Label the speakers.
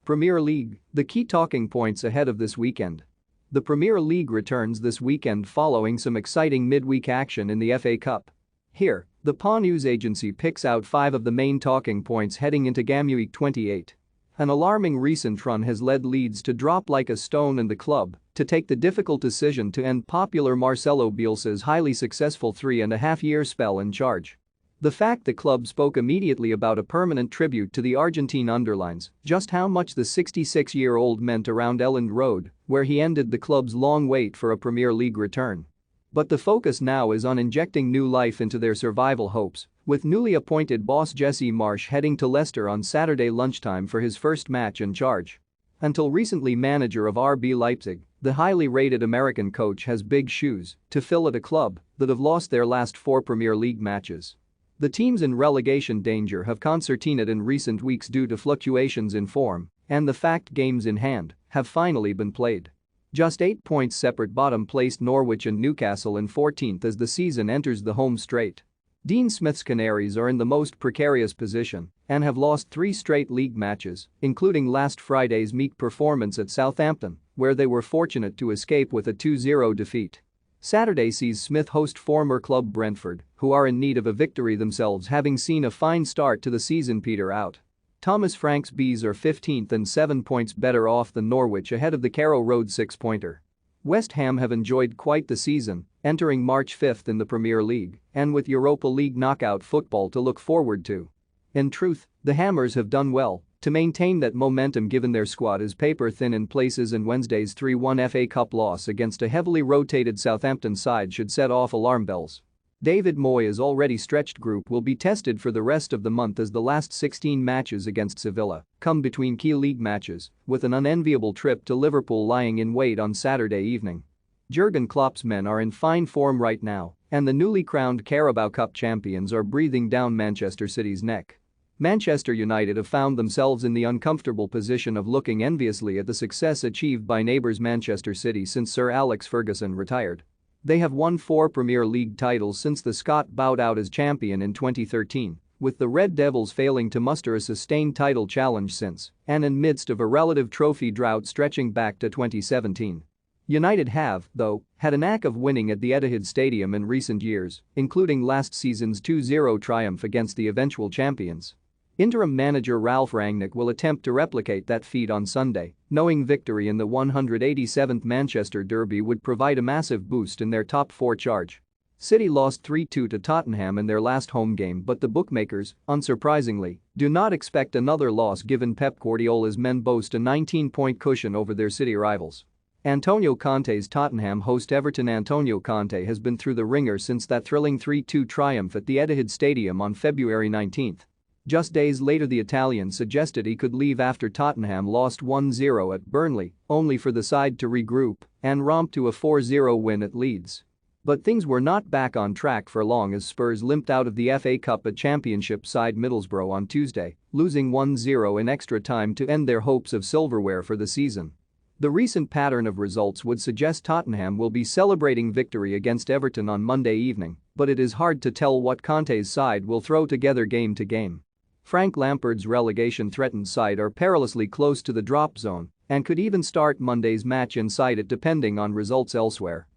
Speaker 1: Premier League, the key talking points ahead of this weekend. The Premier League returns this weekend following some exciting midweek action in the FA Cup. Here, the PA News Agency picks out 5 of the main talking points heading into Game Week 28. An alarming recent run has led Leeds to drop like a stone and the club to take the difficult decision to end popular Marcelo Bielsa's highly successful 3.5-year spell in charge. The fact the club spoke immediately about a permanent tribute to the Argentine underlines just how much the 66-year-old meant around Elland Road, where he ended the club's long wait for a Premier League return. But the focus now is on injecting new life into their survival hopes, with newly appointed boss Jesse Marsch heading to Leicester on Saturday lunchtime for his first match in charge. Until recently manager of RB Leipzig, the highly rated American coach has big shoes to fill at a club that have lost their last 4 Premier League matches. The teams in relegation danger have concertinaed in recent weeks due to fluctuations in form, and the fact games in hand have finally been played. Just 8 points separate bottom-placed Norwich and Newcastle in 14th as the season enters the home straight. Dean Smith's Canaries are in the most precarious position and have lost 3 straight league matches, including last Friday's meek performance at Southampton, where they were fortunate to escape with a 2-0 defeat. Saturday sees Smith host former club Brentford, who are in need of a victory themselves having seen a fine start to the season peter out. Thomas Frank's Bees are 15th and 7 points better off than Norwich ahead of the Carrow Road 6-pointer. West Ham have enjoyed quite the season, entering March 5th in the Premier League and with Europa League knockout football to look forward to. In truth, the Hammers have done well to maintain that momentum given their squad is paper-thin in places, and Wednesday's 3-1 FA Cup loss against a heavily rotated Southampton side should set off alarm bells. David Moyes' already stretched group will be tested for the rest of the month as the last 16 matches against Sevilla come between key league matches, with an unenviable trip to Liverpool lying in wait on Saturday evening. Jurgen Klopp's men are in fine form right now, and the newly crowned Carabao Cup champions are breathing down Manchester City's neck. Manchester United have found themselves in the uncomfortable position of looking enviously at the success achieved by neighbours Manchester City since Sir Alex Ferguson retired. They have won 4 Premier League titles since the Scot bowed out as champion in 2013, with the Red Devils failing to muster a sustained title challenge since, and in midst of a relative trophy drought stretching back to 2017. United have, though, had a knack of winning at the Etihad Stadium in recent years, including last season's 2-0 triumph against the eventual champions. Interim manager Ralf Rangnick will attempt to replicate that feat on Sunday, knowing victory in the 187th Manchester Derby would provide a massive boost in their top 4 charge. City lost 3-2 to Tottenham in their last home game, but the bookmakers, unsurprisingly, do not expect another loss given Pep Guardiola's men boast a 19-point cushion over their City rivals. Antonio Conte's Tottenham host Everton. Antonio Conte has been through the ringer since that thrilling 3-2 triumph at the Etihad Stadium on February 19. Just days later, the Italian suggested he could leave after Tottenham lost 1-0 at Burnley, only for the side to regroup and romp to a 4-0 win at Leeds. But things were not back on track for long as Spurs limped out of the FA Cup at Championship side Middlesbrough on Tuesday, losing 1-0 in extra time to end their hopes of silverware for the season. The recent pattern of results would suggest Tottenham will be celebrating victory against Everton on Monday evening, but it is hard to tell what Conte's side will throw together game to game. Frank Lampard's relegation-threatened side are perilously close to the drop zone and could even start Monday's match inside it depending on results elsewhere.